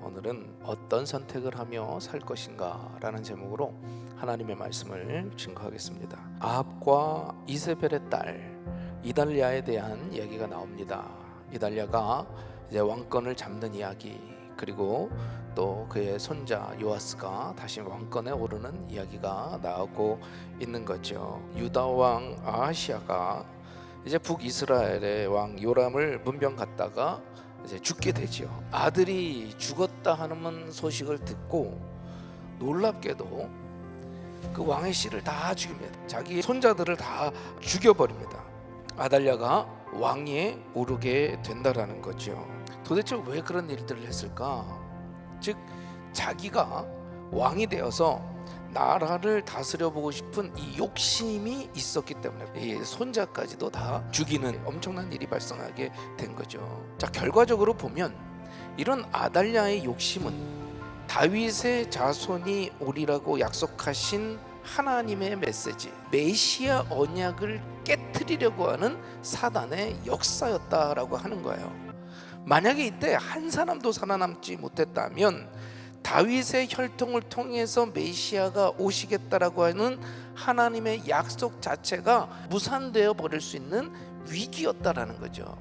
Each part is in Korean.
오늘은 어떤 선택을 하며 살 것인가 라는 제목으로 하나님의 말씀을 증거하겠습니다. 아합과 이세벨의 딸 이달랴에 대한 이야기가 나옵니다. 이달랴가 이제 왕권을 잡는 이야기, 그리고 또 그의 손자 요아스가 다시 왕권에 오르는 이야기가 나오고 있는 거죠. 유다 왕 아하시아가 이제 북이스라엘의 왕 요람을 문병 갔다가 이제 죽게 되지요. 아들이 죽었다 하는 소식을 듣고 놀랍게도 그 왕의 씨를 다 죽입니다. 자기 손자들을 다 죽여버립니다. 아달랴가 왕위에 오르게 된다라는 거죠. 도대체 왜 그런 일들을 했을까? 즉 자기가 왕이 되어서 나라를 다스려 보고 싶은 이 욕심이 있었기 때문에 이 손자까지도 다 죽이는 엄청난 일이 발생하게 된 거죠. 자, 결과적으로 보면 이런 아달랴의 욕심은 다윗의 자손이 오리라고 약속하신 하나님의 메시지, 메시아 언약을 깨트리려고 하는 사단의 역사였다라고 하는 거예요. 만약에 이때 한 사람도 살아남지 못했다면 다윗의 혈통을 통해서 메시아가 오시겠다라고 하는 하나님의 약속 자체가 무산되어 버릴 수 있는 위기였다라는 거죠.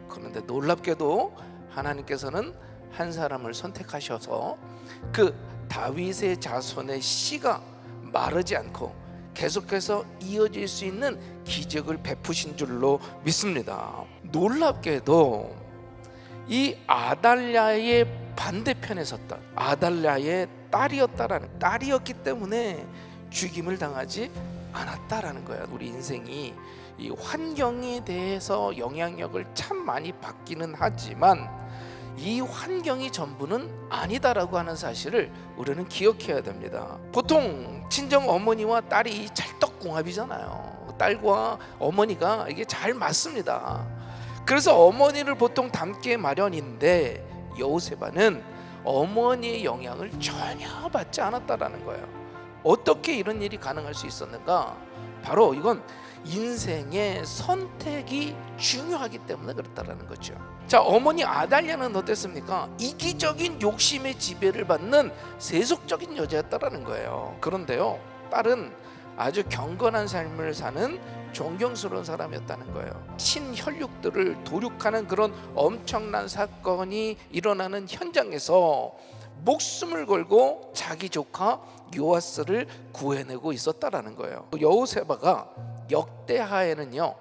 그런데 놀랍게도 하나님께서는 한 사람을 선택하셔서 그 다윗의 자손의 씨가 마르지 않고 계속해서 이어질 수 있는 기적을 베푸신 줄로 믿습니다. 놀랍게도 이 아달랴의 반대편에 섰던 아달랴의 딸이었기 때문에 죽임을 당하지 않았다라는 거예요. 우리 인생이 이 환경에 대해서 영향력을 참 많이 받기는 하지만 이 환경이 전부는 아니다라고 하는 사실을 우리는 기억해야 됩니다. 보통 친정 어머니와 딸이 찰떡궁합이잖아요. 딸과 어머니가 이게 잘 맞습니다. 그래서 어머니를 보통 닮게 마련인데 여호세바는 어머니의 영향을 전혀 받지 않았다라는 거예요. 어떻게 이런 일이 가능할 수 있었는가? 바로 이건 인생의 선택이 중요하기 때문에 그렇다라는 거죠. 자, 어머니 아달랴는 어땠습니까? 이기적인 욕심의 지배를 받는 세속적인 여자였다라는 거예요. 그런데요, 딸은 아주 경건한 삶을 사는 존경스러운 사람이었다는 거예요. 친혈육들을 도륙하는 그런 엄청난 사건이 일어나는 현장에서 목숨을 걸고 자기 조카 요아스를 구해내고 있었다라는 거예요. 여호세바가 역대하에는요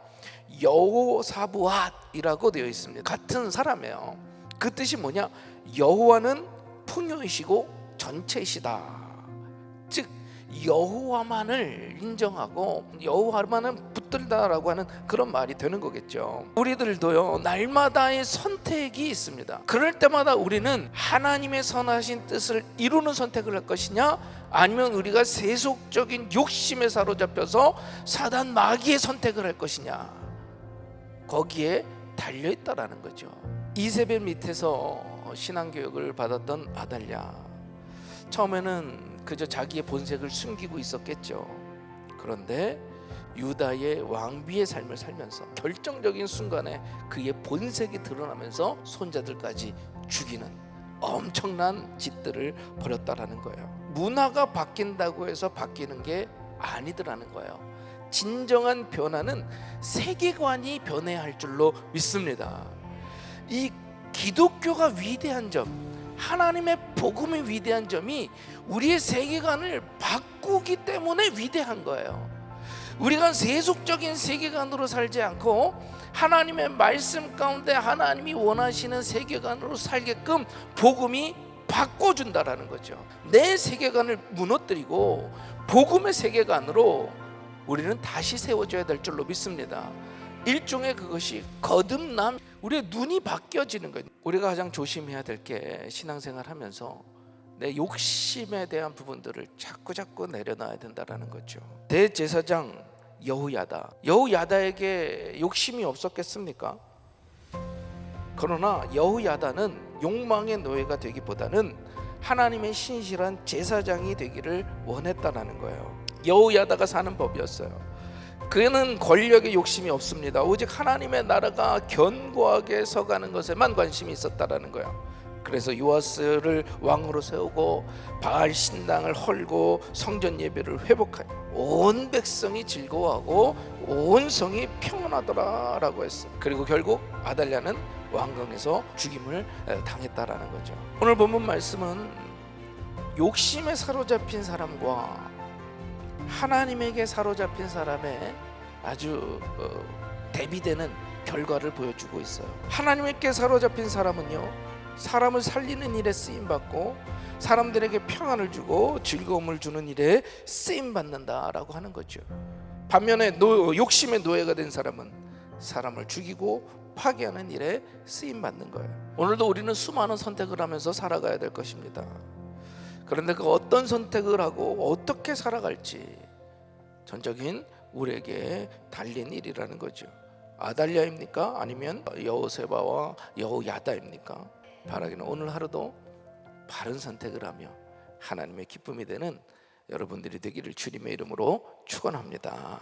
여호사부앗이라고 되어 있습니다. 같은 사람이에요. 그 뜻이 뭐냐? 여호와는 풍요이시고 전체이시다. 즉 여호와만을 인정하고 여호와만은 붙들다라고 하는 그런 말이 되는 거겠죠. 우리들도요 날마다의 선택이 있습니다. 그럴 때마다 우리는 하나님의 선하신 뜻을 이루는 선택을 할 것이냐, 아니면 우리가 세속적인 욕심에 사로잡혀서 사단 마귀의 선택을 할 것이냐, 거기에 달려있다라는 거죠. 이세벨 밑에서 신앙교육을 받았던 아달랴, 처음에는 그저 자기의 본색을 숨기고 있었겠죠. 그런데 유다의 왕비의 삶을 살면서 결정적인 순간에 그의 본색이 드러나면서 손자들까지 죽이는 엄청난 짓들을 벌였다라는 거예요. 문화가 바뀐다고 해서 바뀌는 게 아니더라는 거예요. 진정한 변화는 세계관이 변해야 할 줄로 믿습니다. 이 기독교가 위대한 점, 하나님의 복음의 위대한 점이 우리의 세계관을 바꾸기 때문에 위대한 거예요. 우리가 세속적인 세계관으로 살지 않고 하나님의 말씀 가운데 하나님이 원하시는 세계관으로 살게끔 복음이 바꿔준다라는 거죠. 내 세계관을 무너뜨리고 복음의 세계관으로 우리는 다시 세워져야 될 줄로 믿습니다. 일종의 그것이 거듭남, 우리의 눈이 바뀌어지는 거예요. 우리가 가장 조심해야 될 게 신앙생활 하면서 내 욕심에 대한 부분들을 자꾸 내려놔야 된다는 거죠. 대제사장 여호야다에게 욕심이 없었겠습니까? 그러나 여호야다는 욕망의 노예가 되기보다는 하나님의 신실한 제사장이 되기를 원했다는 거예요. 여호야다가 사는 법이었어요. 그는 권력에 욕심이 없습니다. 오직 하나님의 나라가 견고하게 서가는 것에만 관심이 있었다라는 거예요. 그래서 요아스를 왕으로 세우고 바알 신당을 헐고 성전 예배를 회복하여 온 백성이 즐거워하고 온 성이 평안하더라라고 했어. 그리고 결국 아달랴는 왕궁에서 죽임을 당했다라는 거죠. 오늘 본문 말씀은 욕심에 사로잡힌 사람과 하나님에게 사로잡힌 사람의 아주 대비되는 결과를 보여주고 있어요. 하나님께 사로잡힌 사람은요, 사람을 살리는 일에 쓰임받고 사람들에게 평안을 주고 즐거움을 주는 일에 쓰임받는다라고 하는 거죠. 반면에 욕심의 노예가 된 사람은 사람을 죽이고 파괴하는 일에 쓰임받는 거예요. 오늘도 우리는 수많은 선택을 하면서 살아가야 될 것입니다. 그런데 그 어떤 선택을 하고 어떻게 살아갈지 전적인 우리에게 달린 일이라는 거죠. 아달랴입니까? 아니면 여호세바와 여호야다입니까? 바라기는 오늘 하루도 바른 선택을 하며 하나님의 기쁨이 되는 여러분들이 되기를 주님의 이름으로 축원합니다.